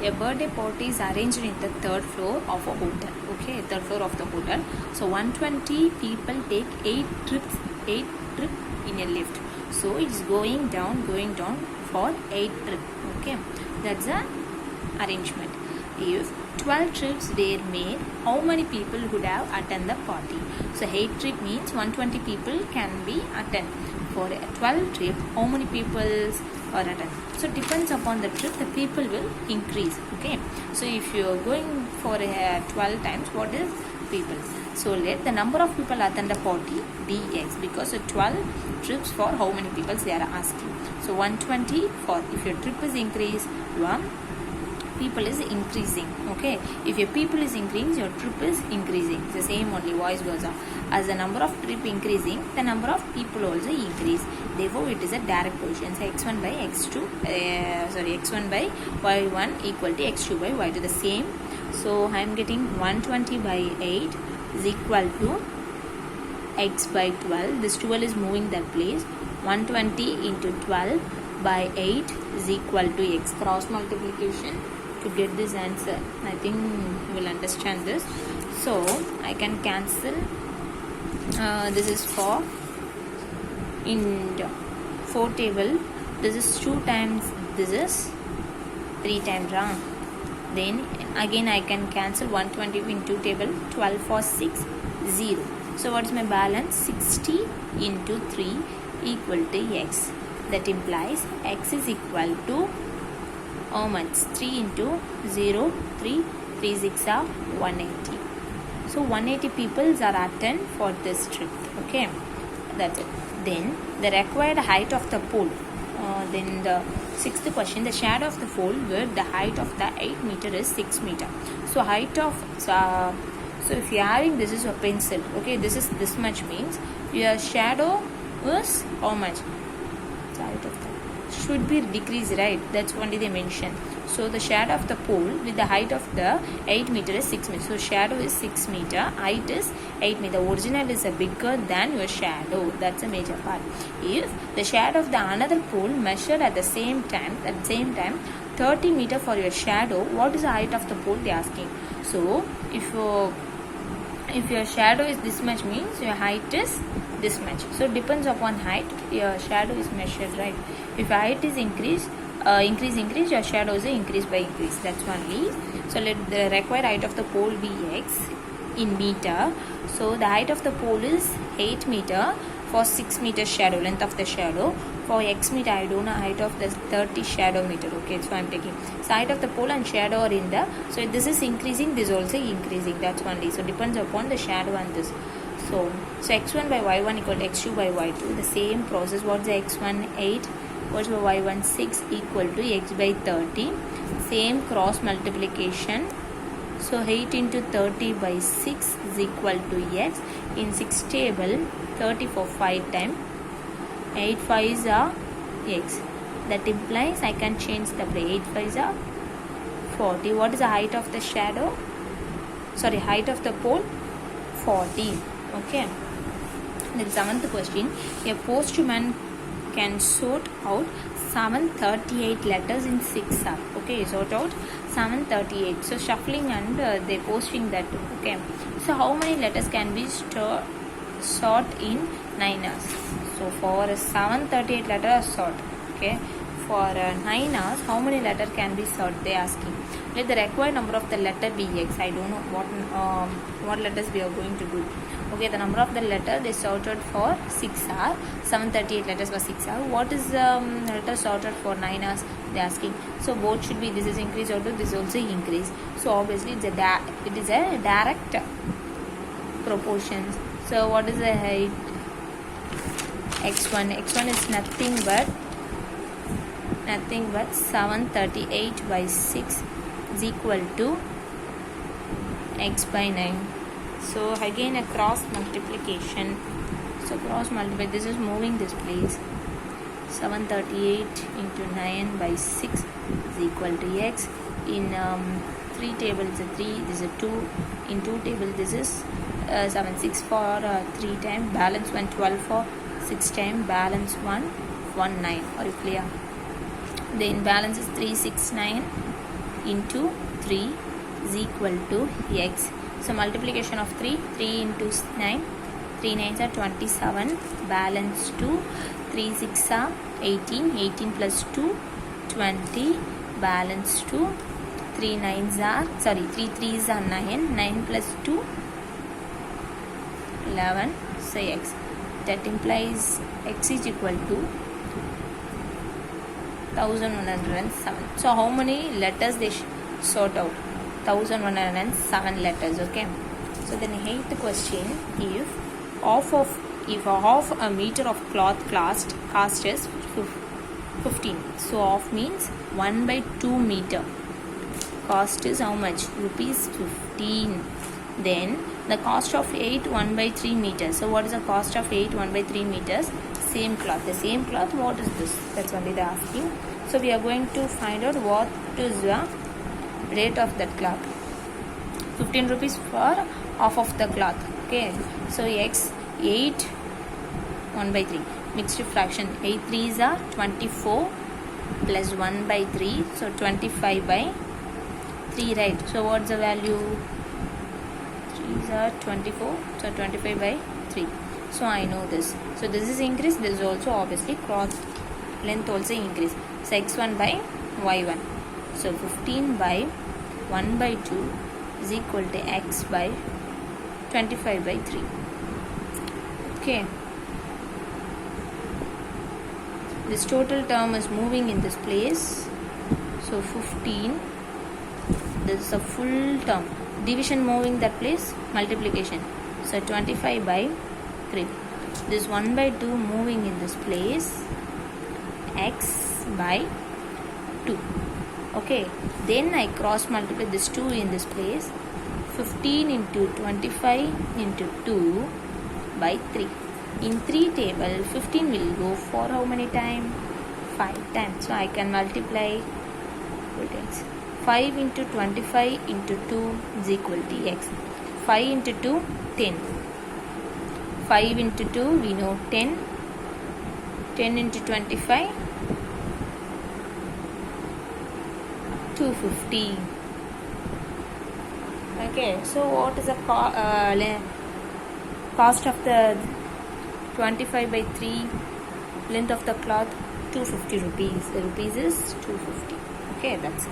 A birthday party is arranged in the third floor of a hotel. Okay, third floor of the hotel. So 120 people take 8 trip in a lift. So it's going down for 8 trip. Okay, that's the arrangement. If 12 trips were made, how many people would have attend the party? So 8 trip means 120 people can be attend. For a 12 trip, how many people are attend? So depends upon the trip, the people will increase. Okay, so if you are going for a 12 times, what is people? So let the number of people attend the party be x, because 12 trips for how many people they are asking. So 120 for if your trip is increased, one people is increasing. Okay, if your people is increasing, your trip is increasing. It's the same only, vice versa. As the number of trip increasing, the number of people also increase. Therefore it is a direct quotient. So x1 by x2 x1 by y1 equal to x2 by y2, the same. So I am getting 120 by 8 is equal to x by 12. This 12 is moving that place. 120 into 12 by 8 is equal to x. Cross multiplication to get this answer. I think you will understand this. So I can cancel. This is for in 4 table. This is 2 times. This is 3 times wrong. Then again I can cancel 120 in 2 table. 12 for 6 0. So what is my balance? 60 into 3 equal to x. That implies x is equal to how much? 3 into 0 3 3 6 are 180. So 180 people are attend for this trip. Okay, that's it. Then the required height of the pole. Then the sixth question, the shadow of the pole where the height of the 8 meter is 6 meter. So height of so if you are having this is a pencil. Okay, this is this much means your shadow is how much? The height of the should be decreased, right? That's only they mention. So the shadow of the pole with the height of the 8 meter is 6 meter. So shadow is 6 meter, height is 8 meter. The original is a bigger than your shadow. That's a major part. If the shadow of the another pole measured at the same time 30 meter for your shadow, what is the height of the pole they are asking? So if your shadow is this much means your height is this much. So depends upon height your shadow is measured, right? If height is increase, your shadow is increase by increase. That's only. So let the required height of the pole be x in meter. So the height of the pole is 8 meter for 6 meter shadow, length of the shadow. For x meter I don't know height of the 30 shadow meter. Okay, so I am taking. So height of the pole and shadow are in the. So this is increasing, this also increasing. That's only. So depends upon the shadow and this. So x1 by y1 equal to x2 by y2. The same process. What's the x1 8? What's the y1 6 equal to x by 30. Same cross multiplication. So 8 into 30 by 6 is equal to x. In 6 table 30 for 5 time. 8 5s are x. That implies I can change the play. 8 5s are 40. What is the height of the shadow? Sorry, height of the pole? 40. Okay. The 7th question. A postman can sort out 738 letters in 6 hours. Okay, sort out 738. So shuffling and they posting that. Okay. So how many letters can be sort in 9 hours? So for 738 letters sort. Okay. For 9 hours, how many letters can be sorted? They asking. Let the required number of the letter be x. I don't know what letters we are going to do. Okay, the number of the letter they sorted for 6 hours. 738 letters for 6 hours. What is the letter sorted for 9 hours? They asking. So both should be, this is increase or this is also increase. So obviously it is a direct proportions. So what is the height? x1 is nothing but 738 by 6 is equal to x by 9. So again a cross multiplication. So cross multiply, this is moving this place. 738 into 9 by 6 is equal to x. In 3 table is a 3, this is a 2. In 2 table this is 7 6 for 3 time, balance 1 12 for 6 time, balance 1 1 9. Are you clear? Then balance is 3 6 9 into 3 is equal to x. So multiplication of 3 into 9, 3 9s are 27, balance 2, 3 6 are 18, 18 plus 2 20, balance 2, 3 9s are 3 3s are 9, 9 plus 2 11, so x. That implies x is equal to 1107. So how many letters they sort out? 1107 letters. Okay. So then 8th question, if half a meter of cloth cost is 15. So half means 1 by 2 meter. Cost is how much? Rupees 15. Then the cost of 8 1 by 3 meters. So what is the cost of 8 1 by 3 meters? Same cloth. The same cloth, what is this? That's only the asking. So we are going to find out what is the rate of that cloth. 15 rupees for half of the cloth. Okay. So x 8 1 by 3. Mixed fraction. 8 3s are 24 plus 1 by 3. So 25 by 3, right? So what's the value? 3s are 24. So 25 by 3. So I know this. So this is increase. This is also obviously cloth length also increase. So x1 by y1. So 15 by 1 by 2 is equal to x by 25 by 3. Okay. This total term is moving in this place. So 15. This is a full term. Division moving that place. Multiplication. So 25 by 3. This 1 by 2 moving in this place. X by 2. Okay. Then I cross multiply this 2 in this place. 15 into 25 into 2 by 3. In 3 table, 15 will go for how many times? 5 times. So I can multiply 5 into 25 into 2 is equal to x. 5 into 2, 10. 5 into 2, we know 10. 10 into 25, 250. Okay, so what is the cost of the 25 by 3 length of the cloth? 250 rupees. The rupees is 250. Okay, that's it.